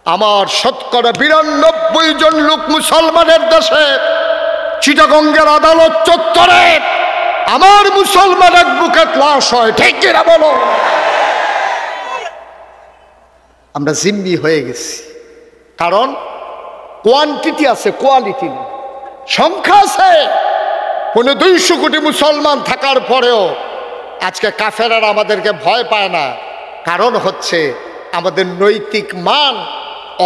আমার শতকরা 92 জন লোক মুসলমানের দেশে চিটাগঙ্গের আদালত চত্বরে আমার মুসলমান অ্যাডভোকেট লাশ হয়, ঠিক কিনা বলো? আমরা জিম্মি হয়ে গেছি, কারণ কোয়ান্টিটি আছে, কোয়ালিটি নেই। সংখ্যা আছে, কোনো 200 কোটি মুসলমান থাকার পরেও আজকে কাফেররা আমাদেরকে ভয় পায় না। কারণ হচ্ছে আমাদের নৈতিক মান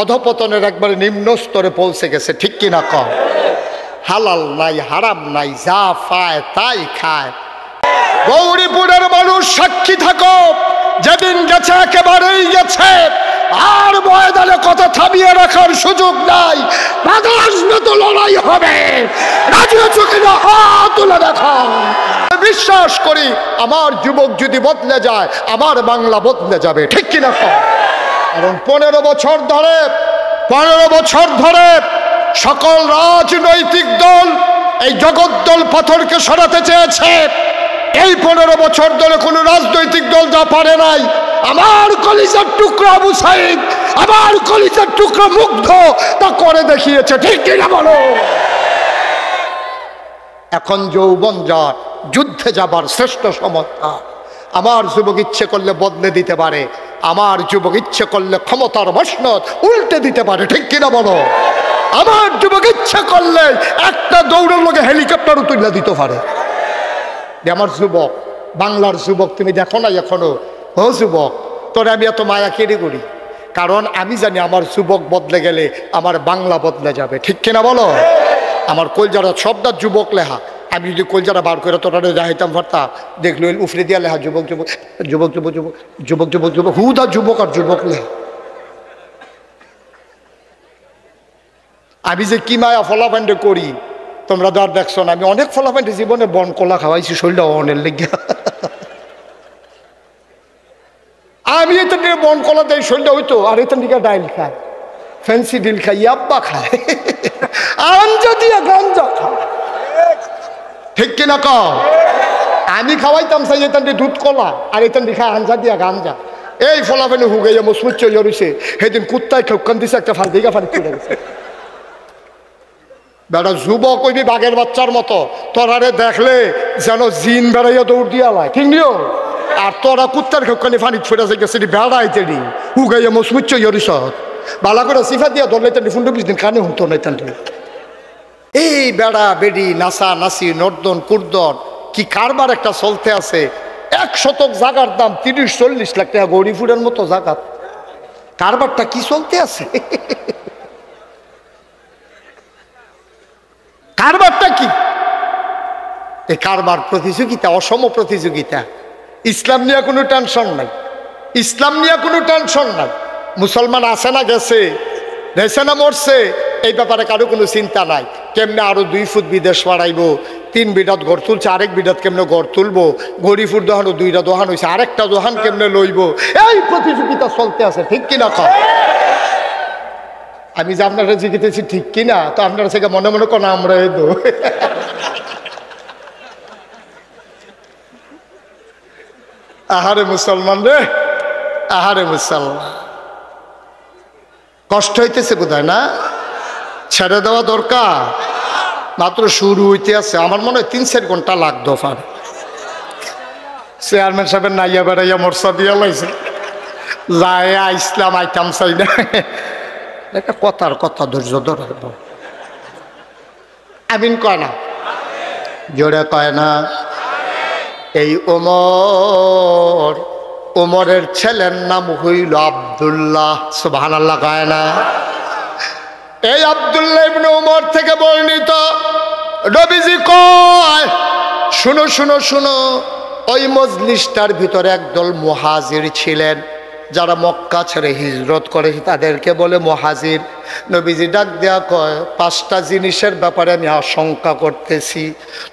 অধপতনের একবারে নিম্ন স্তরে পৌঁছে গেছে, ঠিক কিনা কম? হালাল নাই, হারাম নাই, যা পায় তাই খায়। গৌরীপুরের মানুষ সাক্ষী থাকো, যেদিন গেছে একেবারেই গেছে, আর ময়দানে কথা থামিয়ে রাখার সুযোগ নাই। বাংলাদেশে তো লড়াই হবে, রাজি আছো কিনা হাত তুলে দেখো। বিশ্বাস করি আমার যুবক যদি বদলে যায়, আমার বাংলা বদলে যাবে, ঠিক কিনা কম? কারণ 15 বছর ধরে সকল রাজনৈতিক দল এই জগদ্দল পাথরকে সরাতে চেয়েছে। এই 15 বছর ধরে কোনো রাজনৈতিক দল যা পারে নাই, আমার কলিজার টুকরা আবু সাইদ, আমার কলিজার টুকরা মুগ্ধ তা করে দেখিয়েছে, ঠিক কিনা বলো? এখন যৌবন যার, যুদ্ধে যাবার শ্রেষ্ঠ সমর্থা। আমার যুবক ইচ্ছে করলে বদলে দিতে পারে, আমার যুবক ইচ্ছে করলে ক্ষমতার মসনদ উল্টে দিতে পারে, ঠিক কিনা বলো? আমার যুবক ইচ্ছে করলে একটা দৌড়ের লোকে হেলিকপ্টারও তুলে দিতে পারে। আমার যুবক, বাংলার যুবক, তুমি দেখো না এখনো? ও যুবক, তোরে আমি এত মায়া কেড়ে করি, কারণ আমি জানি আমার যুবক বদলে গেলে আমার বাংলা বদলে যাবে, ঠিক কিনা বলো? আমার কলজারা শব্দ যুবক লেখা, আমি যদি কলজারা বার করে তোরা দেখাইতাম পারতাম, দেখলো উফরে দিয়া লেখা যুবক যুবক যুবক যুবক যুবক যুবক যুবক যুবক, হুদা যুবক আর যুবক লেখা। আমি যে কি মায়া ফলাফান্ডে করি তোমরা তো আর দেখছো না। আমি অনেক ফলাফান্ডে জীবনে বন কলা খাওয়াইছি, শরীরটা অনেক লেগে। আমি এখান থেকে বন কলা দেয় শরীরটা হইতো, আর এখান থেকে ডাইল খায়, ফ্যান্সি ডিল খায়, ইয়াব্বা খায়, আঞ্জা দিয়ে গাঞ্জা খায়, ঠিক কিনা কও? আমি খাওয়াইতাম চাই এখান থেকে দুধ কলা, আর এখান থেকে খায় আঞ্জা দিয়া গাঞ্জা। এই ফলাফানে হুগাইয়া মসমুচ চলিয়ে রয়েছে, সেদিন কুত্তায় খেউকান দিছে, একটা ফাল দিঘা ফানি চলে গেছে। বেটা যুবক হইবি বাঘের বাচ্চার মতো, তোরারে দেখলে যেন জিন বেড়াইয়া দৌড় দিয়া লাই, ঠিক নিও? আর তোরা কুত্তার খেউকানি ফানি ছুটে গেছে, বেড়াইতে নি হুগাইয়া মসমুচ চলিয়ে রইছ, বালা করে সিফা দিয়া ধরলে তেন ফুন্ডু বিশ দিন কানে হুঁতো নাই তেন। এই বেড়া বেড়ি নাসা নাসি নর্দন কুর্দন কি কারবার একটা চলতে আছে। 1 শতক জাগার দাম 30-40 লাখ টাকা, গৌরীপুরের মতো জাগাত কারবারটা কি চলতে আছে? কারবারটা কি? এই কারবার প্রতিযোগিতা, অসম প্রতিযোগিতা। ইসলাম নিয়ে কোনো টেনশন নাই, ইসলাম নিয়ে কোনো টেনশন নাই। মুসলমান আছে না গেছে, গেছে না মরছে, এই ব্যাপারে কারো কোনো চিন্তা নাই। কেমনে আরো 2 ফুট বিদেশ বাড়াইব, 3 বিঘাত ঘর তুলছে, আরেক বিঘাত কেমনে ঘর তুলবো, গরিপুর দোহানো 2টা দোহান হয়েছে, আরেকটা দোহান কেমনে লইব, এই প্রতিযোগিতা চলতে আছে, ঠিক কিনা কও? আমি যে আপনারা জিজ্ঞেসেছি ঠিক কিনা, তো আপনারা থেকে মনে মনে কোন আমরা দো। আহারে মুসলমান রে, আহারে মুসলমান, কষ্ট হইতেছে বোধহয় না? ছেড়ে দেওয়া দরকার, মাত্র শুরু হইতে আছে। আমার মনে হয় 3-4 ঘন্টা লাগতো। ফার চেয়ারম্যান সাহেবের নাইয়া বেড়াইয়া মরসা দিয়া লাইছে, যায় ইসলাম আইতাম চাই না, একটা কথার কথা, ধৈর্য ধরার। আমিন কয় না, জোরে কয় না। এই ওমরের ছেলের নাম হইল আব্দুল্লাহ, সুবহানাল্লাহ কয় না? এই আব্দুল্লাহ ইবনে ওমর থেকে বর্ণিত, নবীজি কয়, শুনো শুনো শুনো, ওই মজলিসটার ভিতরে একদল মুহাজির ছিলেন, যারা মক্কা ছেড়ে হিজরত করে তাদেরকে বলে মুহাজির। নবীজি ডাক দেয়া কয়, 5টা জিনিসের ব্যাপারে আমি আশঙ্কা করতেছি,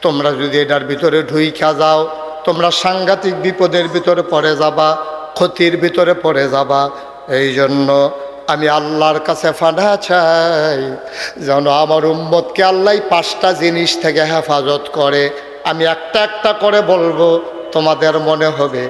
তোমরা যদি এটার ভিতরে ঢুইকা যাও তোমরা সাংঘাতিক বিপদের ভিতরে পড়ে যাবা, ক্ষতির ভিতরে পড়ে যাবা। এই জন্য আমি আল্লাহর কাছে ফানা চাই যেন আমার উম্মতকে আল্লাহ 5টা জিনিস থেকে হেফাজত করে। আমি একটা একটা করে বলবো, তোমাদের মনে হবে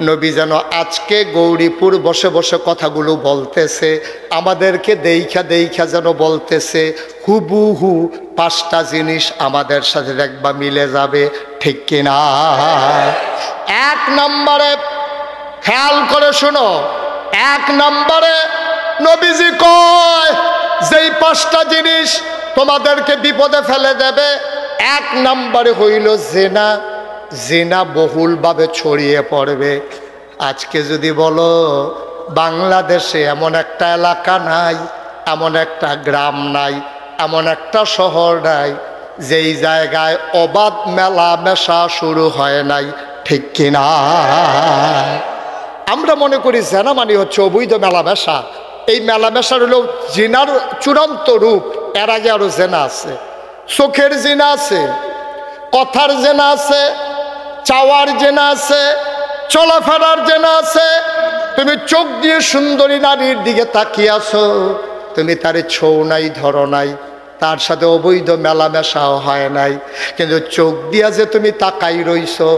নবী যেন আজকে গৌরীপুর বসে বসে কথাগুলো বলতেছে, আমাদেরকে দেইখা দেইখা যেন বলতেছে হুবহু 5টা জিনিস আমাদের সাথে দেখবা মিলে যাবে, ঠিক কিনা? 1 নম্বরে খেয়াল করে শোনো, 1 নম্বরে নবীজি কয় যেই 5টা জিনিস তোমাদেরকে বিপদে ফেলে দেবে, 1 নম্বরে হইল জিনা। জিনা বহুলভাবে ছড়িয়ে পড়বে। আজকে যদি বলো বাংলাদেশে এমন একটা এলাকা নাই, এমন একটা গ্রাম নাই, এমন একটা শহর নাই যেই জায়গায় অবাধ মেলামেশা শুরু হয় নাই, ঠিক কিনা? আমরা মনে করি জেনা মানে হচ্ছে অবৈধ মেলামেশা। এই মেলামেশার হলো জিনার চূড়ান্ত রূপ। এর আগে আরো জেনা আছে, চোখের জিনা আছে, কথার জেনা আছে, চাওয়ার জেনা আছে, চলাফেরার জেনা আছে। তুমি চোখ দিয়ে সুন্দরী নারীর দিকে তাকিয়ে আছো, তুমি তারে ছৌ নাই, ধরো নাই, তার সাথে অবৈধ মেলামেশাও হয় নাই, কিন্তু চোখ দিয়া যে তুমি তাকাই রইছো,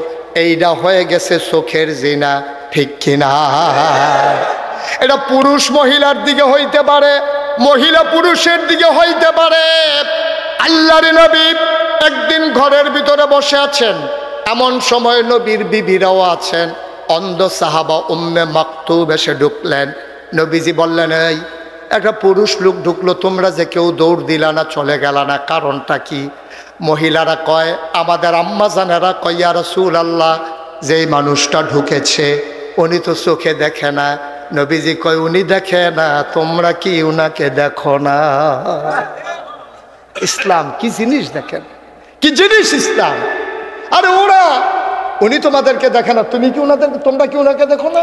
এইটা হয়ে গেছে চোখের জিনা, ঠিক কিনা? এটা পুরুষ মহিলার দিকে হইতে পারে, মহিলা পুরুষের দিকে হইতে পারে। আল্লাহর নবী একদিন ঘরের ভিতরে বসে আছেন, এমন সময় নবীর বিবিরাও আছেন। অন্ধ সাহাবা উম্মে মাকতুম এসে ঢুকলেন। নবীজি বললেন, এই একটা পুরুষ লোক ঢুকলো, তোমরা যে কেউ দৌড় দিলা না, চলে গেলা না, কারণটা কি? মহিলারা কয়, আমাদের আম্মা জানেরা কয়, ইয়া রাসূলুল্লাহ, যেই মানুষটা ঢুকেছে উনি তো চোখে দেখে না। নবীজি কয়, উনি দেখে না, তোমরা কি উনাকে দেখো না? ইসলাম কি জিনিস দেখেন, কি জিনিস ইসলাম। আরে ওরা, উনি তোমাদেরকে দেখে না, তুমি কি উনাদের, তোমরা কি উনাকে দেখো না?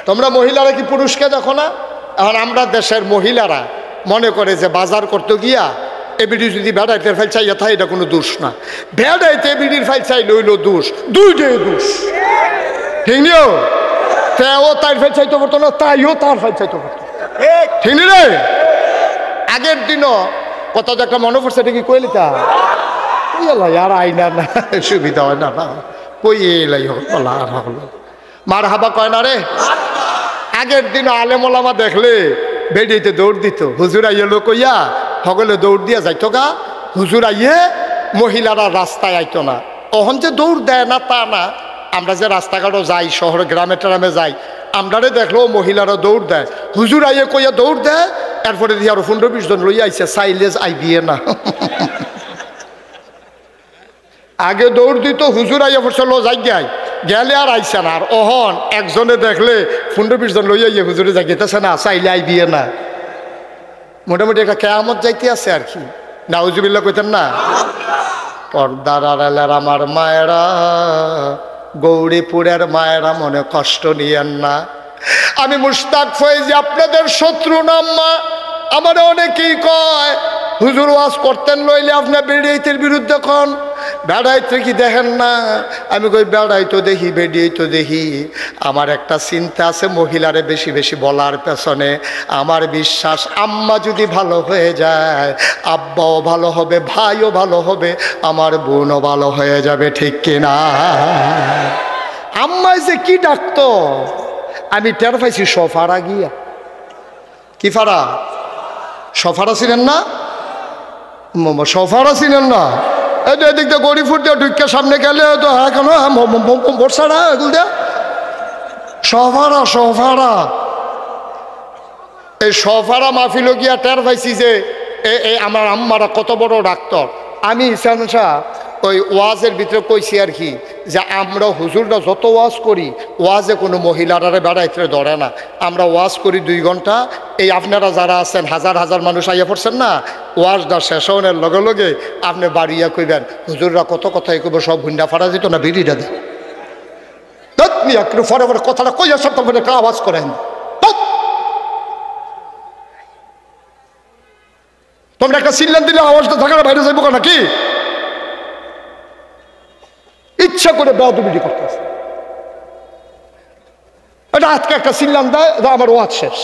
তোমরা মহিলারা কি পুরুষকে দেখো না? এখন আমরা দেশের মহিলারা মনে করে যে বাজার করতে গিয়া এবিডি যদি বেড়াইতে ফাইল চাইয়া থাকে, এটা কোনো দোষ না। বেড়াইতে এবিডির ফাইল চাই লইল দোষ, দুইটাই দোষ, ঠিক নিও। ও তার ফাইল চাইতে পারতো না, তাইও তার ফাইল চাইতে পারতো, ঠিক নি রে? আগের দিনও কথা তো একটা মনে পড়ছে, এটা কি কইলিতা আর আইনা না, সুবিধা হয় না, কই এলাই হলো আর হলো, মার হাবা কয় না রে। আগের দিন আলেম ওলামা দেখলে বেডিতে দৌড় দিত, হুজুর আইয়ে লোক কইয়া সকলে দৌড় দিয়া যাইতো গা। হুজুর আইয়ে মহিলারা রাস্তায় আইতো না। অহন যে দৌড় দেয় না তা না, আমরা যে রাস্তাঘাটও যাই, শহরে গ্রামে ট্রামে যাই, আমরারে দেখলেও মহিলারা দৌড় দেয়। হুজুর আইয়ে কইয়া দৌড় দেয়, এরপরে দিয়ে আরো 15-20 জন লইয়া আইছে, সাইলেজ আইবিয়ে না। আগে দৌড় দিত, হুজুর আইয়া পড়ছে লো যাই গাই গেলে আর আইসে না। আর অহন একজনে দেখলে 15-20 জন লইয়া ইয়ে হুজুরে যাইতেছে না, চাইলে আইবিয়ে না। মোটামুটি একটা কেয়ামত যাইতে আছে আর কি, নাউজুবিল্লাহ কইতেন না? পর্দার আড়ালের আমার মায়েরা, গৌরীপুরের মায়েরা, মনে কষ্ট নিয়েন না। আমি মুশতাক ফয়েজি, আপনাদের শত্রু নাম মা। আমার অনেকেই কয়, হুজুর ওয়াজ করতেন লইলে আপনার বেড়াইতের বিরুদ্ধে কন, বেড়াইতে কি দেখেন না? আমি কই, বেড়াই তো দেখি, বেড়িয়ে তো দেখি। আমার একটা চিন্তা আছে মহিলারে বেশি বেশি বলার পেছনে। আমার বিশ্বাস আম্মা যদি ভালো হয়ে যায়, আব্বাও ভালো হবে, ভাইও ভালো হবে, আমার বোনও ভালো হয়ে যাবে, ঠিক কিনা? আম্মাই যে কি ডাকতো আমি টের পাইছি সফারা গিয়া। কি ফারা? সফারা ছিলেন না? সফারা ছিলেন না? এদিক দিয়ে গরিফুর দিয়ে ঢুকে সামনে গেলে তো হ্যাঁ কেন বর্ষাটা এগুলো দিয়ে সফারা, সফারা। এই সফারা মাহফিল গিয়া টের পাইছি যে আমার আম্মারা কত বড় ডাক্তার। আমি ইসান শাহ ওই ওয়াজের ভিতরে কইছি আর কি, যে আমরা হুজুররা যত ওয়াজ করি, ওয়াজে কোনো মহিলারা বেড়াইতে ধরে না। আমরা ওয়াজ করি 2 ঘন্টা। এই আপনারা যারা আছেন, হাজার হাজার মানুষ আইয়া পড়ছেন না, ওয়াজটা শেষ হওয়ার লগে লগে আপনি বাড়িয়া কইবেন, হুজুররা কত কথাই কইব, সব হুন্ডা ফাড়া যেত না, বিড়িটা দেয় একটু ফরে ফরে কথাটা কইয়া সব একটা আওয়াজ করেন। তোমরা একটা সিল্লান দিলে আওয়াজটা থাকার বাইরে যাইব নাকি? ইচ্ছা করে বেয়াদবি করতেছে। এটা আজকে একটা সিল্লান দেয়, আমার ওয়াজ শেষ।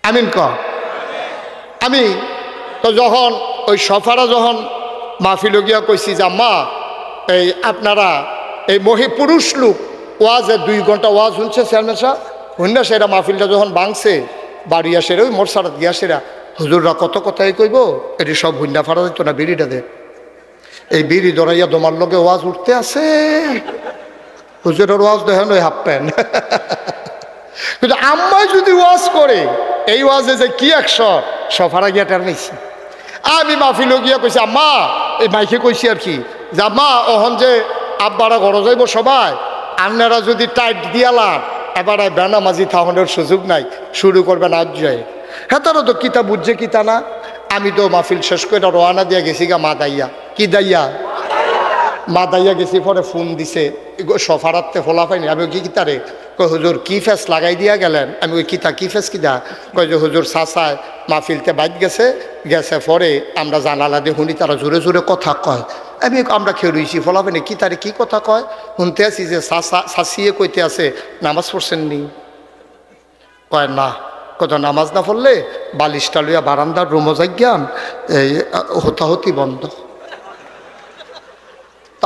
আমিন ক। আমি তো যখন ওই সফারা যখন মাহফিল গিয়া কইছি যে আম্মা এই আপনারা এই পুরুষ লোক ওয়াজে 2 ঘন্টা ওয়াজ শুনছে চেয়ারম্যান সাহেব, শুননা সেরা মাহফিলটা যখন ভাঙছে বাড়ি আসে ওই মোরসারাত গিয়া সেরা হুজুররা কত কথাই কইব, এটি সব হুন্ডা ফাড়া দিত না বিড়িটা দে। এই বিড়ি দরাইয়া তোমার লগে ওয়াজ উঠতে আছে, হুজুরের ওয়াজ দেখেন ওই হাফ প্যান্ট। কিন্তু আম্মাই যদি ওয়াজ করে এই ওয়াজে যে কি 100 সফারা গিয়া টের পাইছি। আমি মাহফিলও গিয়া কইছি আম্মা, এই মাইকে কইছি আর কি যে আম্মা ওহন যে আব্বারা ঘর যাইব সবাই, আপনারা যদি টাইট দিয়ালাম এবার বেনামাজি থাহনের সুযোগ নাই, শুরু করবেন আজ যায়। হ্যাঁ তারা তো কিতা বুঝছে কিতা না। আমি তো মাহফিল শেষ করে রওনা দিয়া গেছি গা মা দাইয়া, কি দাইয়া মা দাইয়া গেছি। পরে ফোন দিছে সফারাতে ফোলা পাইনি। আমি কি কিতারে কই হুজুর কি ফেস লাগাই দিয়া গেলেন। আমি ওই কিতা কি ফেস কিতা কই যে হুজুর চাচায় মাহফিলতে বাইক গেছে পরে আমরা জানালা দিয়ে শুনি তারা জোরে জোরে কথা কয়। আমরা খেয়ে রইছি ফোলা পাইনি কি তারে কি কথা কয় শুনতে আছি যে শাসিয়ে কইতে আছে নামাজ পড়ছেন নি? কয় না। কত নামাজ না পড়লে বালিশটা লইয়া বারান্দার রুমো যাইয়ান এই হতাহতি বন্ধ।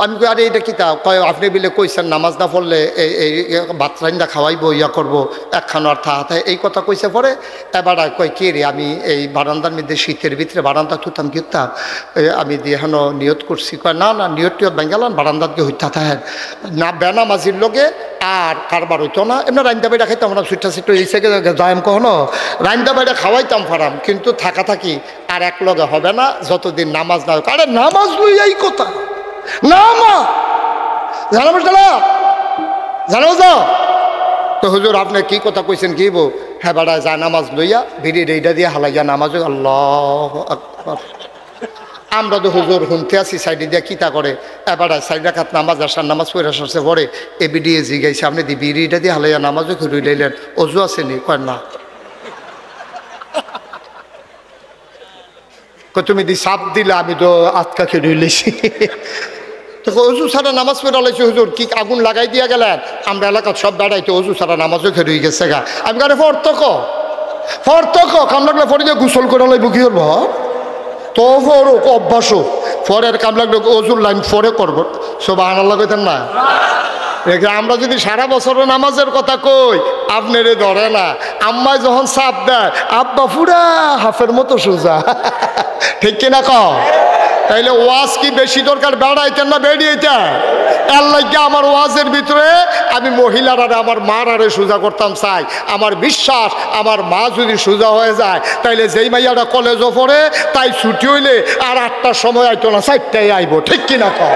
আমি কই আরে এটা কিতা কয় আপনি বিলে কইছেন নামাজ না পড়লে এই বাতরাইন্দা খাওয়াইবো ইয়া করবো একখানো আর থা এই কথা কইছে। পরে এবার কয় কে রে আমি এই বারান্দার মধ্যে শীতের ভিতরে বারান্দা থুতাম কিতাম আমি দিয়ে হেন নিয়ত করছি। কয় না না নিয়ত টিয়ত বেঙ্গালান বারান্দার দিয়ে হইতা থাকেন না বেনামাজির লগে আর কারবার হইতো না। এমনি রান্দা বাইরা খাইতাম না সুইটা সিট এই থেকে যাইম কখনো রান্দা বাইরা খাওয়াইতাম ফারাম, কিন্তু থাকা থাকি আর এক লগে হবে না যতদিন নামাজ না হোক। আরে নামাজ লই এই কথা না মা জানাবো তো হুজুর আপনি কি কথা কইছেন কি বো? হ্যাঁ বেড়া যা নামাজ লইয়া ভিড়ি এইটা দিয়ে হালাইয়া নামাজ। আল্লাহ আকবার। আমরা তো হুজুর শুনতে আসি সাইডে দিয়ে কিতা করে এবার 4 রাকাত নামাজ আসার নামাজ পড়ে আসছে পরে এ বিডিয়ে জিগাইছে আপনি দি বিড়িটা দিয়ে হালাইয়া নামাজও ঘুরে লইলেন, অজু আসেনি? কয় না। তুমি দি সাপ দিলে আমি তো আটকা খেয়ে লইছি। তো অজু ছাড়া নামাজ পড়ে লাইছি হুজুর কি আগুন লাগাই দিয়া গেলেন? আমরা এলাকার সব বেড়াইতে অজু ছাড়া নামাজও খেয়ে গেছে গা। আমি কারে ফর্তক কাম লাগলে পরে যে গোসল করে লাইব কি করবো তো ফরক অভ্যাসও পরের কাম লাগলে অজুর লাইন পরে করবো। সুবহানাল্লাহ কইতেন না? আমরা যদি সারা বছরের নামাজের কথা কই আপনারে ধরে না। আম্মায় যখন চাপ দেয় আব্বা পুরা হাফের মতো সোজা, ঠিক কিনা কও? তাইলে ওয়াজ কি বেশি দরকার বেড়াইতেন না বেরিয়েছেন? এর লাগে আমার ওয়াজের ভিতরে আমি মহিলারা আমার মার আরে সোজা করতাম চাই। আমার বিশ্বাস আমার মা যদি সোজা হয়ে যায় তাইলে যেই মাইয়াটা কলেজও পড়ে তাই ছুটি হইলে আর 8টার সময় আইতো না 4টায় আইব, ঠিক কিনা কও?